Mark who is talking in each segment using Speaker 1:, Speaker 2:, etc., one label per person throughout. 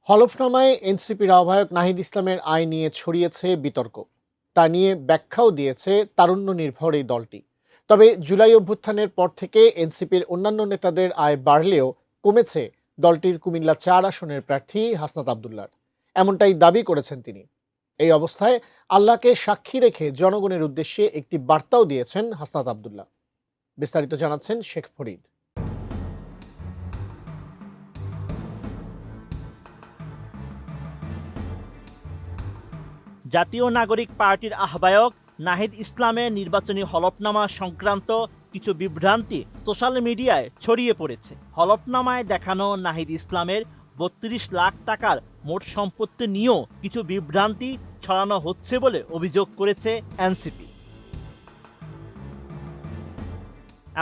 Speaker 1: হলফনামায় এনসিপির আহ্বায়ক নাহিদ ইসলামের আয় নিয়ে ছড়িয়েছে বিতর্ক। তা নিয়ে ব্যাখ্যাও দিয়েছে তারুণ্য নির্ভর এই দলটি। তবে জুলাই অভ্যুত্থানের পর থেকে এনসিপির অন্যান্য নেতাদের আয় বাড়লেও কমেছে দলটির কুমিল্লা ৪ আসনের প্রার্থী হাসনাত আব্দুল্লাহর, এমনটাই দাবি করেছেন তিনি। এই অবস্থায় আল্লাহকে সাক্ষী রেখে জনগণের উদ্দেশ্যে একটি বার্তাও দিয়েছেন হাসনাত আব্দুল্লাহ। বিস্তারিত জানাচ্ছেন শেখ ফরিদ।
Speaker 2: জাতীয় নাগরিক পার্টির আহ্বায়ক নাহিদ ইসলামের নির্বাচনী হলফনামা সংক্রান্ত কিছু বিভ্রান্তি সোশ্যাল মিডিয়ায় ছড়িয়ে পড়েছে। হলফনামায় দেখানো নাহিদ ইসলামের ৩২ লাখ টাকার মোট সম্পত্তি নিয়েও কিছু বিভ্রান্তি ছড়ানো হচ্ছে বলে অভিযোগ করেছে এনসিপি।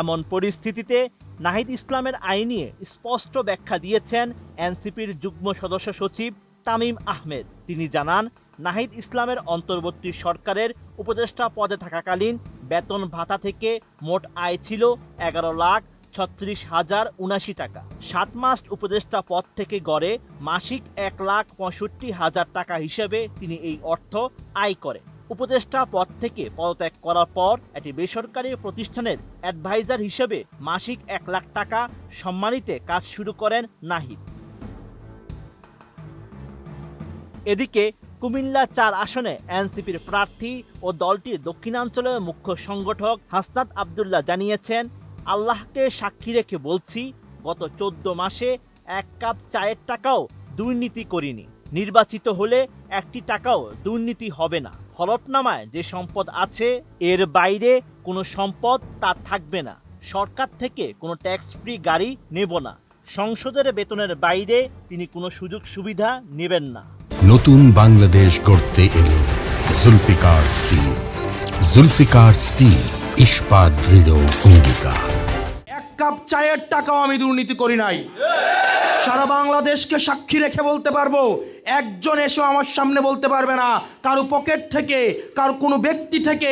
Speaker 2: এমন পরিস্থিতিতে নাহিদ ইসলামের আয় নিয়ে স্পষ্ট ব্যাখ্যা দিয়েছেন এনসিপির যুগ্ম সদস্য সচিব তামিম আহমেদ। তিনি জানান, নাহিদ ইসলামের অন্তর্বর্তী সরকারের উপদেষ্টা পদে থাকাকালীন বেতন ভাতা থেকে মোট আয় ছিল ১১,৩৬,০৭৯ টাকা। ৭ মাস উপদেষ্টা পদ থেকে গড়ে মাসিক ১,৬৫,০০০ টাকা হিসেবে তিনি এই অর্থ আয় করেন। উপদেষ্টা পদ থেকে পদত্যাগ করার পর একটি বেসরকারি প্রতিষ্ঠানের অ্যাডভাইজার হিসেবে মাসিক ১ লাখ টাকা সম্মানিতে কাজ শুরু করেন নাহিদ। এদিকে কুমিল্লা ৪ আসনে এনসিপির প্রার্থী ও দলটির দক্ষিণাঞ্চলের মুখ্য সংগঠক হাসনাত আব্দুল্লাহ জানিয়েছেন, আল্লাহকে সাক্ষী রেখে বলছি, গত ১৪ মাসে ১ কাপ চায়ের টাকাও দুর্নীতি করিনি। নির্বাচিত হলে একটি টাকাও দুর্নীতি হবে না। হলফনামায় যে সম্পদ আছে এর বাইরে কোনো সম্পদ তার থাকবে না। সরকার থেকে কোনো ট্যাক্স ফ্রি গাড়ি নেব না। সংসদের বেতনের বাইরে তিনি কোনো সুযোগ সুবিধা নেবেন না।
Speaker 3: নতুন বাংলাদেশ গড়তে এলো জুলফিকার স্টিল। জুলফিকার স্টিল, ইস্পাত দৃঢ় অঙ্গীকার।
Speaker 4: ১ কাপ চায়ের টাকাও আমি দুর্নীতি করি নাই। সারা বাংলাদেশকে সাক্ষী রেখে বলতে পারবো, একজন এসে আমার সামনে বলতে পারবে না কারো পকেট থেকে, কারো কোনো ব্যক্তি থেকে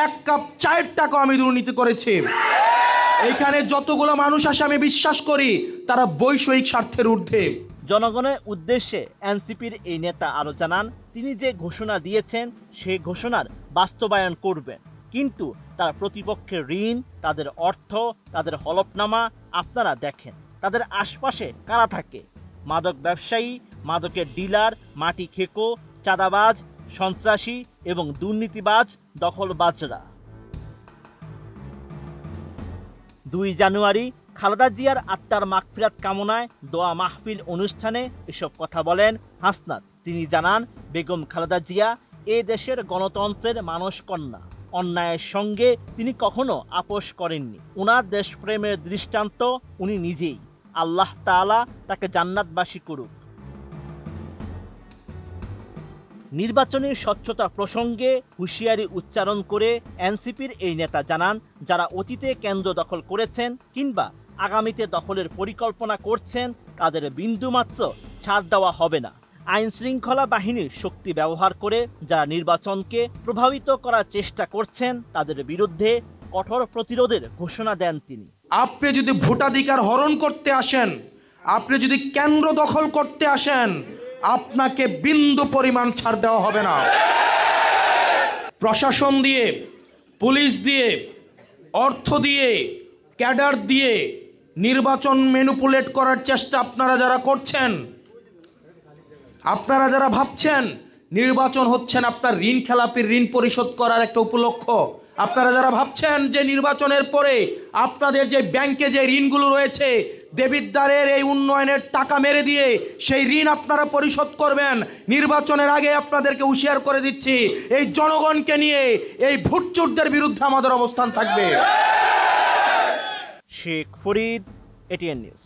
Speaker 4: ১ কাপ চায়ের টাকাও আমি দুর্নীতি করেছি। এখানে যতগুলো মানুষ আসে আমি বিশ্বাস করি তারা বৈষয়িক স্বার্থের ঊর্ধ্বে।
Speaker 2: জনগণের উদ্দেশ্যে এনসিপির এই নেতা আরো জানান, তিনি যে ঘোষণা দিয়েছেন সেই ঘোষণার বাস্তবায়ন করবেন, কিন্তু তার প্রতিপক্ষের ঋণ, তাদের অর্থ, তাদের হলফনামা আপনারা দেখেন। তাদের আশপাশে কারা থাকে? মাদক ব্যবসায়ী, মাদকের ডিলার, মাটি খেকো, চাঁদাবাজ, সন্ত্রাসী এবং দুর্নীতিবাজ দখলবাজরা। ২ জানুয়ারি খালেদা জিয়ার আত্মার মাগফিরাত কামনায় দোয়া মাহফিল অনুষ্ঠানে এসব কথা বলেন হাসনাত। তিনি জানান, বেগম খালেদা জিয়া এ দেশের গণতন্ত্রের মানসকন্যা। অন্যায়ের সঙ্গে তিনি কখনো আপোষ করেননি। ওনার দেশপ্রেমের দৃষ্টান্ত উনি নিজেই। আল্লাহ তাআলা তাকে জান্নাতবাসী করুক। নির্বাচনী স্বচ্ছতা প্রসঙ্গে হুঁশিয়ারি উচ্চারণ করে এনসিপির এই নেতা জানান, যারা অতীতে কেন্দ্র দখল করেছেন কিংবা আগামীতে দখলের পরিকল্পনা করছেন তাদের বিন্দুমাত্র ছাড় দেওয়া হবে না। আইন শৃঙ্খলা বাহিনীর শক্তি ব্যবহার করে যারা নির্বাচনকে প্রভাবিত করার চেষ্টা করছেন তাদের বিরুদ্ধে কঠোর প্রতিরোধের ঘোষণা দেন তিনি।
Speaker 4: আপনি যদি ভোটাধিকার হরণ করতে আসেন, আপনি যদি কেন্দ্র দখল করতে আসেন, আপনাকে বিন্দু পরিমাণ ছাড় দেওয়া হবে না। প্রশাসন দিয়ে, পুলিশ দিয়ে, অর্থ দিয়ে, ক্যাডার দিয়ে নির্বাচন ম্যানিপুলেট করার চেষ্টা আপনারা যারা করছেন, আপনারা যারা ভাবছেন নির্বাচন হচ্ছেন আপনার ঋণ খেলাপির ঋণ পরিশোধ করার একটা উপলক্ষ, আপনারা যারা ভাবছেন যে নির্বাচনের পরে আপনাদের যে ব্যাংকে যে ঋণগুলো রয়েছে দেবিদ্বারের এই উন্নয়নের টাকা মেরে দিয়ে সেই ঋণ আপনারা পরিশোধ করবেন, নির্বাচনের আগে আপনাদেরকে হুঁশিয়ার করে দিচ্ছি, এই জনগণকে নিয়ে এই ভোটচোরদের বিরুদ্ধে আমাদের অবস্থান থাকবে।
Speaker 2: Sheikh Farid, ATN news.